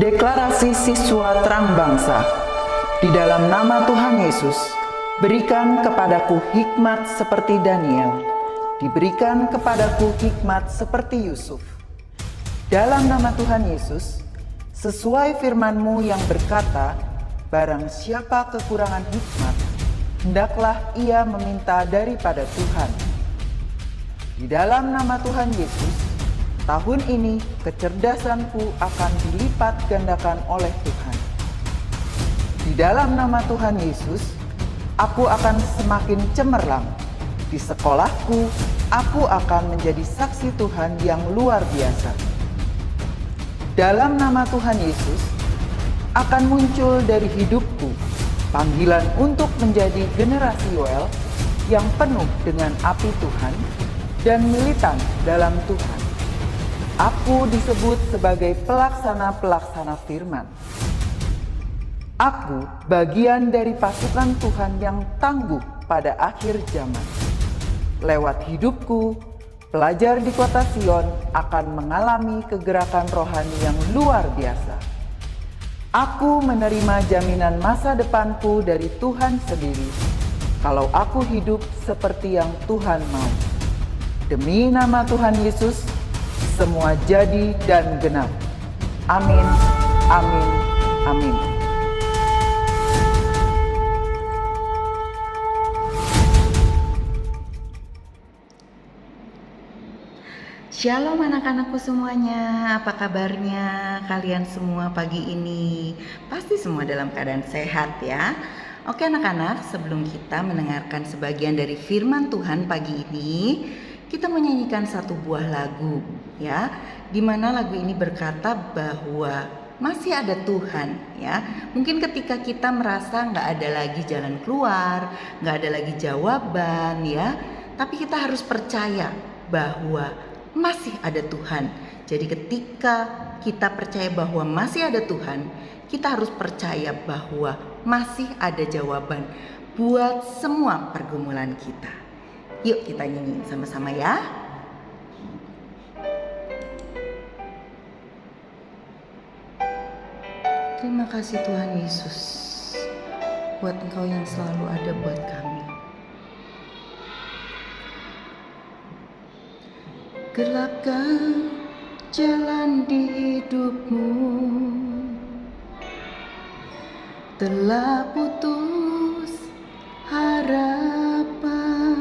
Deklarasi Siswa Terang Bangsa. Di dalam nama Tuhan Yesus, berikan kepadaku hikmat seperti Daniel, diberikan kepadaku hikmat seperti Yusuf. Dalam nama Tuhan Yesus, sesuai firman-Mu yang berkata, barang siapa kekurangan hikmat, hendaklah ia meminta daripada Tuhan. Di dalam nama Tuhan Yesus, tahun ini kecerdasanku akan dilipat gandakan oleh Tuhan. Di dalam nama Tuhan Yesus, aku akan semakin cemerlang. Di sekolahku, aku akan menjadi saksi Tuhan yang luar biasa. Dalam nama Tuhan Yesus, akan muncul dari hidupku panggilan untuk menjadi generasi Yoel yang penuh dengan api Tuhan dan militan dalam Tuhan. Aku disebut sebagai pelaksana-pelaksana firman. Aku bagian dari pasukan Tuhan yang tangguh pada akhir zaman. Lewat hidupku, pelajar di kota Sion akan mengalami kegerakan rohani yang luar biasa. Aku menerima jaminan masa depanku dari Tuhan sendiri, kalau aku hidup seperti yang Tuhan mau. Demi nama Tuhan Yesus, semua jadi dan genap. Amin, amin, amin. Shalom anak-anakku semuanya, apa kabarnya kalian semua pagi ini? Pasti semua dalam keadaan sehat ya. Oke anak-anak, sebelum kita mendengarkan sebagian dari firman Tuhan pagi ini, kita menyanyikan satu buah lagu ya, dimana lagu ini berkata bahwa masih ada Tuhan ya. Mungkin ketika kita merasa nggak ada lagi jalan keluar, nggak ada lagi jawaban ya, tapi kita harus percaya bahwa masih ada Tuhan. Jadi ketika kita percaya bahwa masih ada Tuhan, kita harus percaya bahwa masih ada jawaban buat semua pergumulan kita. Yuk kita nyanyiin sama-sama ya. Terima kasih Tuhan Yesus, buat Engkau yang selalu ada buat kami. Gelapkan jalan di hidupmu, telah putus harapan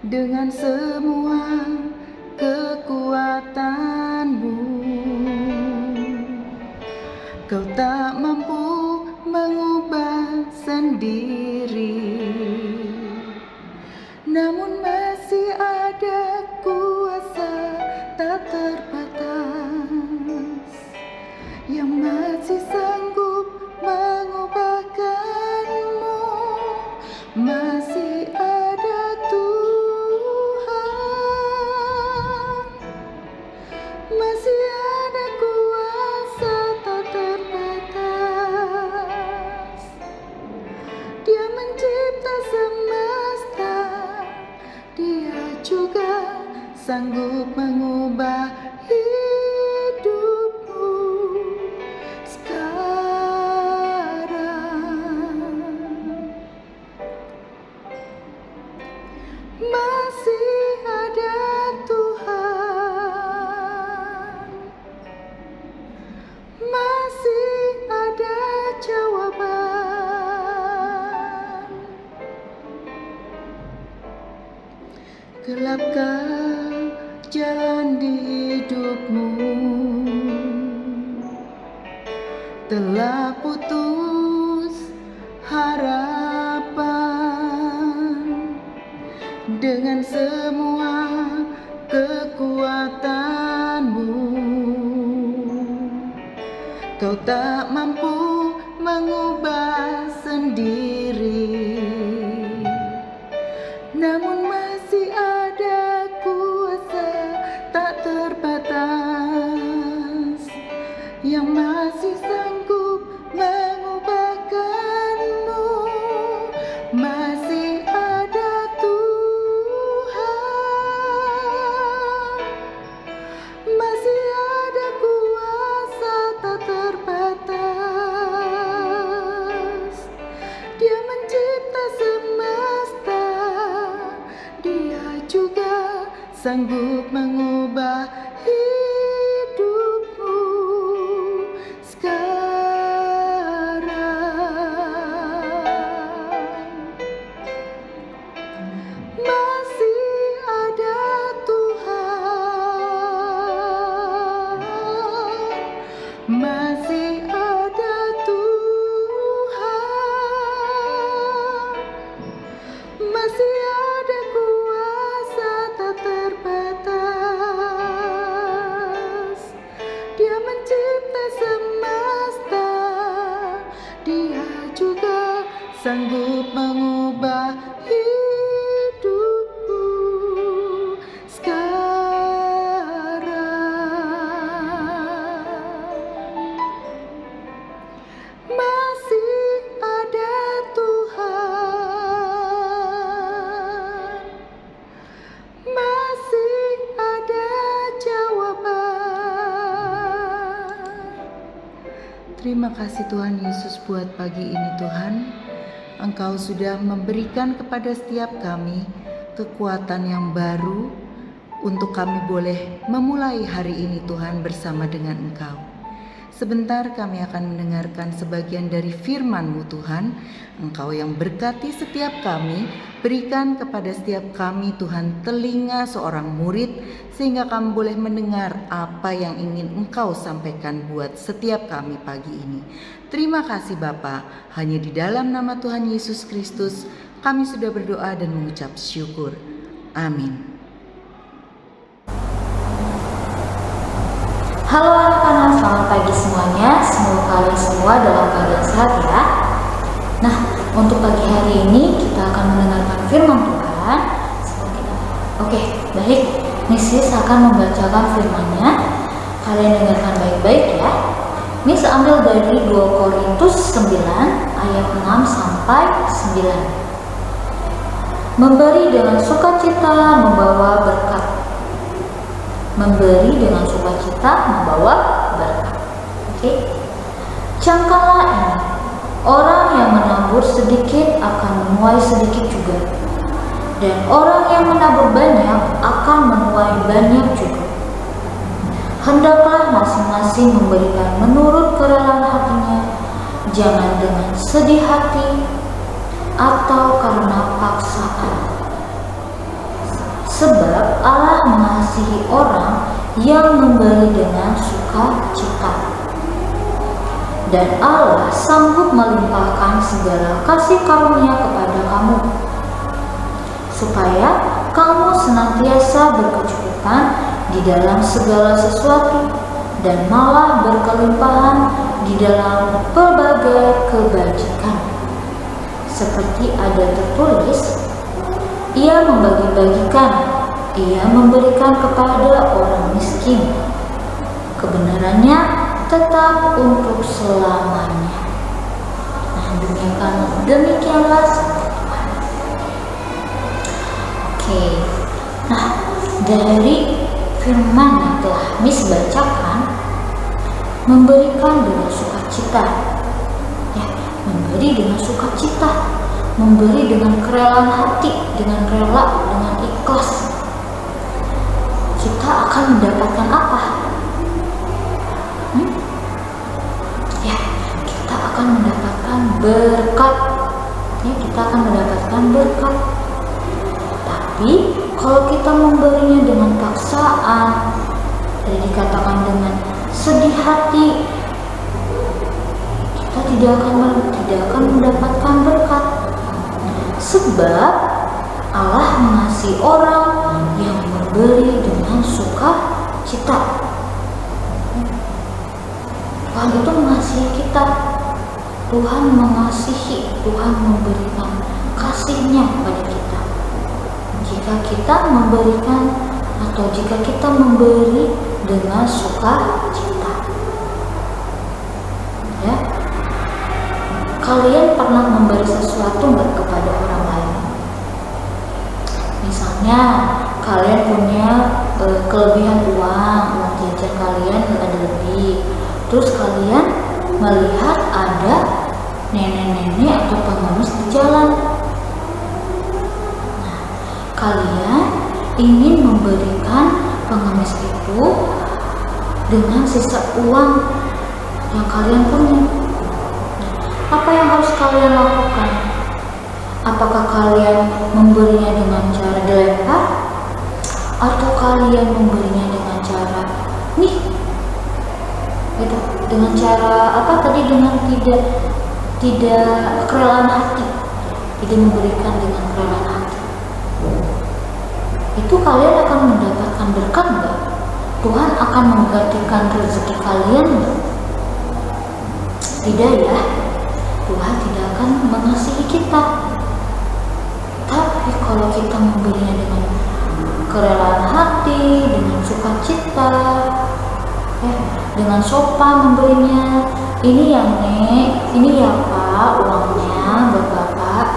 dengan semua kekuatanmu. Kau tak mampu mengubah sendiri, namun masih ada kuasa tak terbatas yang masih sanggup mengubahkanmu. Masih ada Tuhan, masih ada kuasa tak terbatas. Dia mencipta semesta, Dia juga sanggup mengubah hidupmu sekarang. Masih ada Tuhan, masih ada jawaban. Gelapkan jalan di hidupmu, telah putus harapan dengan semua kekuatanmu. Kau tak mampu mengubah sendiri, namun masih ada kuasa tak terbatas yang masih sanggup mengubahkanmu. Masih ada Tuhan, masih ada kuasa sanggup mengubah hidupmu sekarang. Masih ada Tuhan, masih ada Tuhan, masih ada kuasa tak terbatas. Dia mencipta semesta, Dia juga sanggup mengubah hidupku sekarang. Masih ada Tuhan, masih ada jawaban. Terima kasih Tuhan Yesus buat pagi ini Tuhan. Engkau sudah memberikan kepada setiap kami kekuatan yang baru untuk kami boleh memulai hari ini Tuhan bersama dengan Engkau. Sebentar kami akan mendengarkan sebagian dari firman-Mu Tuhan. Engkau yang berkati setiap kami, berikan kepada setiap kami Tuhan telinga seorang murid, sehingga kami boleh mendengar apa yang ingin Engkau sampaikan buat setiap kami pagi ini. Terima kasih Bapa, hanya di dalam nama Tuhan Yesus Kristus kami sudah berdoa dan mengucap syukur. Amin. Halo anak-anak, selamat pagi semuanya. Semoga kalian semua dalam keadaan sehat ya. Nah, untuk pagi hari ini kita akan mendengarkan firman Tuhan. Oke, baik. Miss akan membacakan firman-Nya. Kalian dengarkan baik-baik ya. Miss ambil dari 2 Korintus 9 ayat 6 sampai 9. Memberi dengan sukacita membawa berkat. Memberi dengan sukacita membawa berkat. Oke. Camkanlah ini. Orang yang menabur sedikit akan menuai sedikit juga. Dan orang yang menabur banyak akan menuai banyak juga. Hendaklah masing-masing memberikan menurut kerelaan hatinya, jangan dengan sedih hati atau karena paksaan. Sebab Allah mengasihi orang yang memberi dengan sukacita. Dan Allah sanggup melimpahkan segala kasih karunia kepada kamu, supaya kamu senantiasa berkecukupan di dalam segala sesuatu dan malah berkelimpahan di dalam berbagai kebajikan. Seperti ada tertulis, Ia membagi-bagikan, Ia memberikan kepada orang miskin. Kebenarannya tetap untuk selamanya. Nah, demikianlah sabda Tuhan. Oke. Nah, dari firman yang telah Miss bacakan, memberikan dengan sukacita. Ya, memberi dengan sukacita. Memberi dengan kerelaan hati, dengan rela, dengan ikhlas. Kita akan mendapatkan apa? Ya, kita akan mendapatkan berkat. Ya, kita akan mendapatkan berkat. Tapi kalau kita memberinya dengan paksaan, dan dikatakan dengan sedih hati, kita tidak akan mendapatkan berkat. Sebab Allah mengasihi orang yang memberi dengan sukacita. Tuhan itu mengasihi kita. Tuhan mengasihi, Tuhan memberikan kasih-Nya kepada kita. Jika kita memberikan atau jika kita memberi dengan sukacita. Ya. Kalian pernah memberi sesuatu nggak kepada orang lain? Misalnya kalian punya kelebihan uang jajan kalian ada lebih, terus kalian melihat ada nenek-nenek atau pengemis di jalan. Nah, kalian ingin memberi pengemis itu dengan sisa uang yang kalian punya. Apa yang harus kalian lakukan? Apakah kalian memberinya dengan cara dilempar? Atau kalian memberinya dengan cara nih? Gitu. Dengan cara apa tadi? Dengan tidak kerelaan hati. Tidak memberikan dengan kerelaan hati. Itu kalian akan mendapatkan berkat enggak? Tuhan akan menggantikan rezeki kalian enggak? Tidak ya. Tuhan tidak akan mengasihi kita. Tapi kalau kita memberinya dengan kerelaan hati, dengan sukacita, ya, dengan sopan memberinya, ini ya Nek, ini ya Pak, uangnya buat Bapak.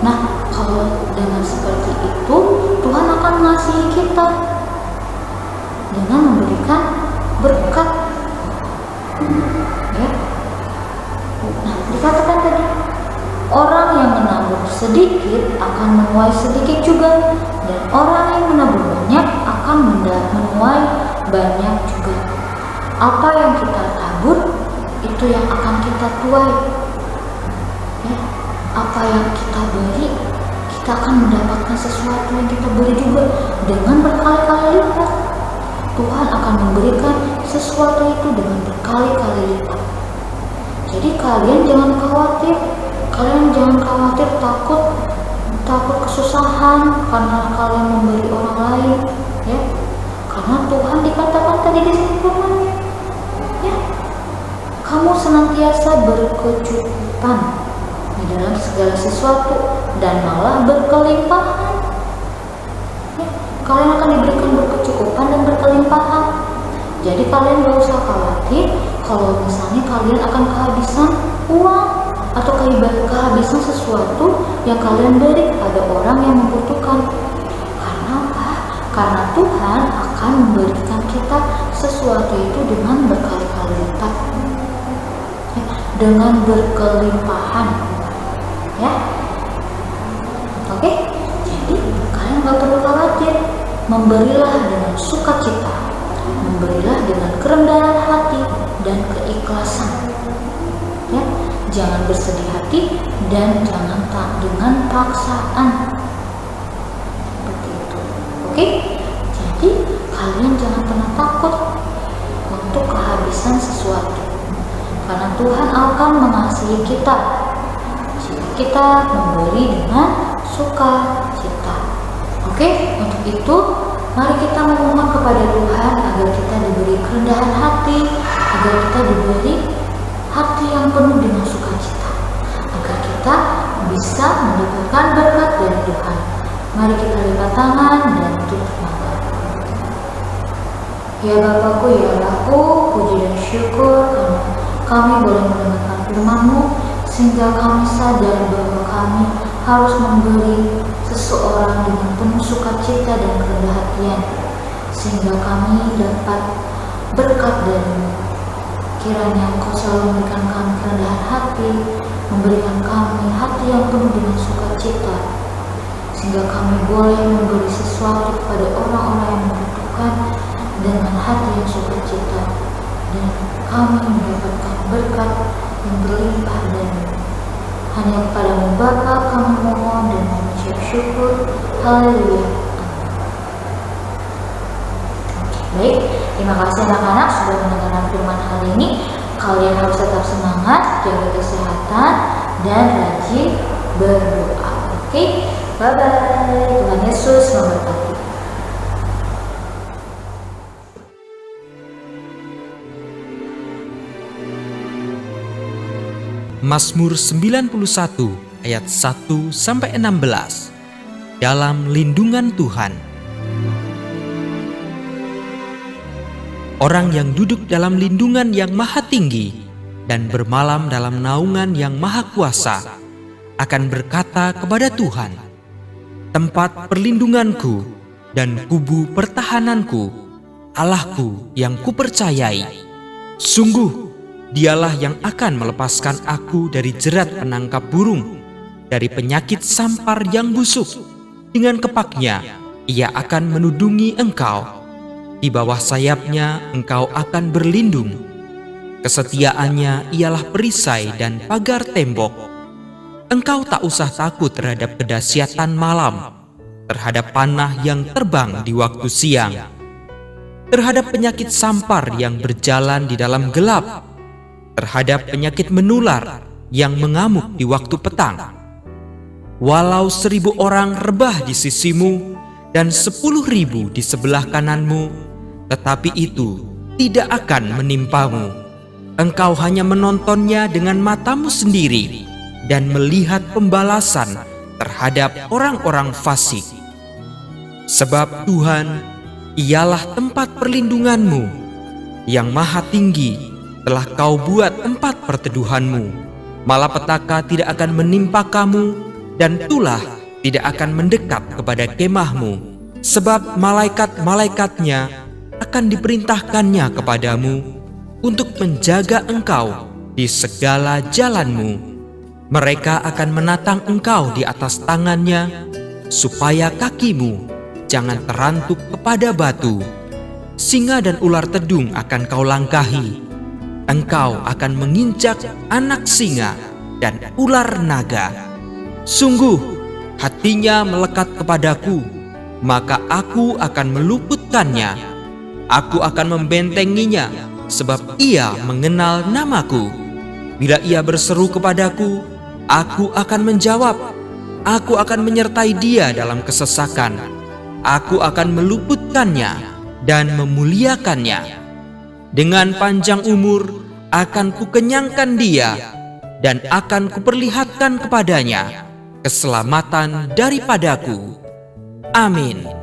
Nah, kalau dengan seperti itu, Tuhan akan mengasihi kita dengan memberikan berkat. Ya. Nah, dikatakan tadi, orang yang menabur sedikit akan menuai sedikit juga, dan orang yang menabur banyak akan menuai banyak juga. Apa yang kita tabur, itu yang akan kita tuai. Ya. Apa yang kita beri, kita akan mendapatkan sesuatu yang kita beri juga dengan berkali-kali lipat. Tuhan akan memberikan sesuatu itu dengan berkali-kali lipat. Jadi kalian jangan khawatir, takut kesusahan karena kalian memberi orang lain, ya. Karena Tuhan dikatakan tadi di sini firman-Nya, ya, kamu senantiasa berkecukupan di dalam segala sesuatu dan malah berkelimpahan. Ya, kalian akan diberikan berkecukupan dan berkelimpahan. Jadi kalian gak usah khawatir kalau misalnya kalian akan kehabisan uang atau kehabisan sesuatu yang kalian beri kepada orang yang membutuhkan. Karena apa? Karena Tuhan akan memberikan kita sesuatu itu dengan berkali-kali lipat, ya, dengan berkelimpahan, ya. Oke, jadi kalian gak perlu khawatir. Memberilah dengan sukacita, memberilah dengan kerendahan hati dan keikhlasan, ya. Jangan bersedih hati dan jangan dengan paksaan. Seperti itu. Oke? Jadi kalian jangan pernah takut untuk kehabisan sesuatu. Karena Tuhan akan mengasihi kita jika kita memberi dengan sukacita. Oke? Untuk itu mari kita memohon kepada Tuhan agar kita diberi kerendahan hati, agar kita diberi hati yang penuh dengan sukacita, agar kita bisa mendapatkan berkat dari Tuhan. Mari kita lipat tangan dan tutup mata. Ya Bapakku, ya Allahku, puji dan syukur karena kami boleh mendengarkan firman-Mu, sehingga kami sadar bahwa kami harus memberi seseorang dengan penuh sukacita dan kerendahan hatian, sehingga kami dapat berkat dari-Mu. Kiranya Engkau selalu memberikan kami kerendahan hati, memberikan kami hati yang penuh dengan sukacita, sehingga kami boleh memberi sesuatu kepada orang-orang yang membutuhkan dengan hati yang sukacita, dan kami mendapatkan berkat yang berlimpah dari-Mu. Hanya kepada-Mu Bapa kami mohon dan mengucap syukur. Haleluya. Baik, terima kasih anak-anak sudah mendengarkan firman hari ini. Kalian harus tetap semangat, jaga kesehatan, dan rajin berdoa. Oke, bye-bye. Tuhan Yesus memberkati. Mazmur 91 ayat 1-16. Dalam lindungan Tuhan. Orang yang duduk dalam lindungan yang maha tinggi dan bermalam dalam naungan yang maha kuasa akan berkata kepada Tuhan, tempat perlindunganku dan kubu pertahananku, Allahku yang kupercayai. Sungguh, Dialah yang akan melepaskan aku dari jerat penangkap burung, dari penyakit sampar yang busuk. Dengan kepaknya, Ia akan menudungi engkau. Di bawah sayapnya engkau akan berlindung. Kesetiaannya ialah perisai dan pagar tembok. Engkau tak usah takut terhadap kedahsyatan malam, terhadap panah yang terbang di waktu siang, terhadap penyakit sampar yang berjalan di dalam gelap, terhadap penyakit menular yang mengamuk di waktu petang. Walau 1000 orang rebah di sisimu dan 10.000 di sebelah kananmu, tetapi itu tidak akan menimpamu. Engkau hanya menontonnya dengan matamu sendiri dan melihat pembalasan terhadap orang-orang fasik. Sebab Tuhan ialah tempat perlindunganmu, yang maha tinggi telah kau buat tempat perteduhanmu. Malapetaka tidak akan menimpa kamu, dan tulah tidak akan mendekat kepada kemahmu. Sebab malaikat-malaikatnya akan diperintahkannya kepadamu untuk menjaga engkau di segala jalanmu. Mereka akan menatang engkau di atas tangannya, supaya kakimu jangan terantuk kepada batu. Singa dan ular tedung akan kau langkahi. Engkau akan menginjak anak singa dan ular naga. Sungguh, hatinya melekat kepadaku, maka aku akan meluputkannya. Aku akan membentenginya, sebab ia mengenal namaku. Bila ia berseru kepadaku, aku akan menjawab. Aku akan menyertai dia dalam kesesakan. Aku akan meluputkannya dan memuliakannya. Dengan panjang umur akan kukenyangkan dia, dan akan kuperlihatkan kepadanya keselamatan daripadaku. Amin.